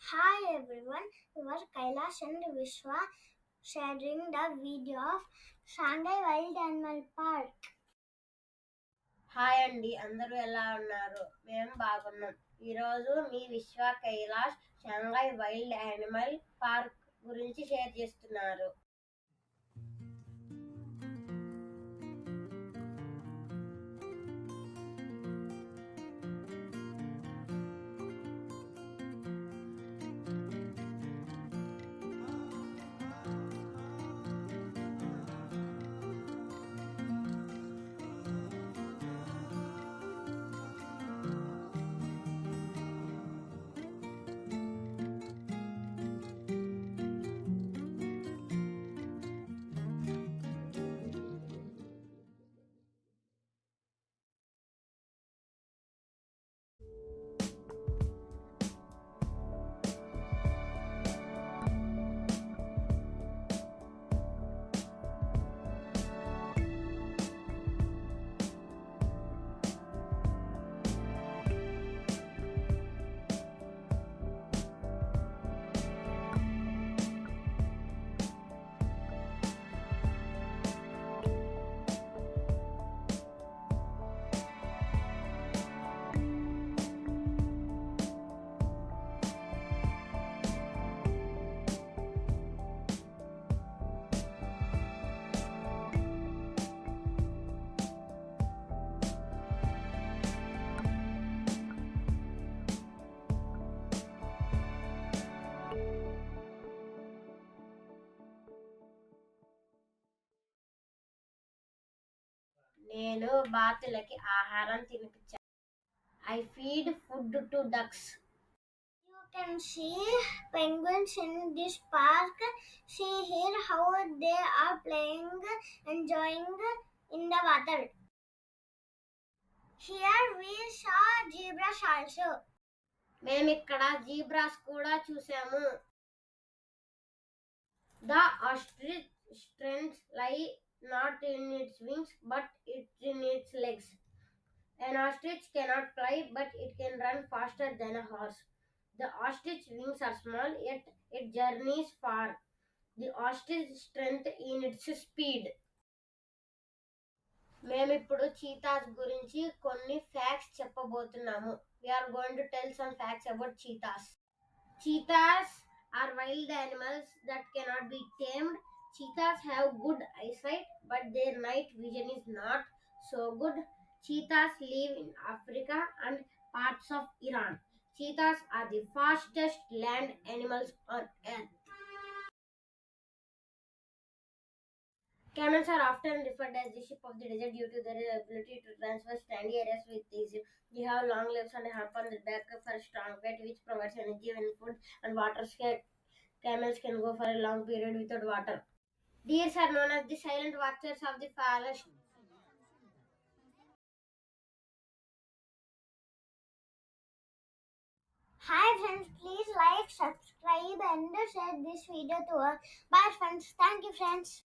Hi everyone, we were Kailash and Vishwa sharing the video of Shanghai Wild Animal Park. Hi అండి, అందరూ ఎలా ఉన్నారు? మేము బాగున్నాం. ఈరోజు మీ Vishwa Kailash Shanghai Wild Animal Park గురించి షేర్ చేస్తున్నారు. నేను బాతులకి ఆహారం తినిపించాను. I feed food to ducks. You can see penguins in this park. See here how they are playing, enjoying in the water. Here we saw zebras also. మేము ఇక్కడ zebras కూడా చూసాము. The ostrich strength lie not in its wings but in its legs. An ostrich cannot fly, but it can run faster than a horse. The ostrich wings are small, yet it journeys far. The ostrich strength in its speed. మేము ఇప్పుడు cheetahs గురించి కొన్ని facts చెప్పబోతున్నాము. We are going to tell some facts about cheetahs. Cheetahs are wild animals that cannot be tamed. Cheetahs have good eyesight, but their night vision is not so good. Cheetahs live in Africa and parts of Iran. Cheetahs are the fastest land animals on earth. Camels are often referred as the sheep of the desert due to their ability to traverse sandy areas with ease. They have long legs and a hump on the back for strong weight, which provides energy when food and water scarce. Camels can go for a long period without water. Deers are known as the silent watchers of the forest. Hi friends, please like, subscribe and share this video to us. Bye friends. Thank you friends.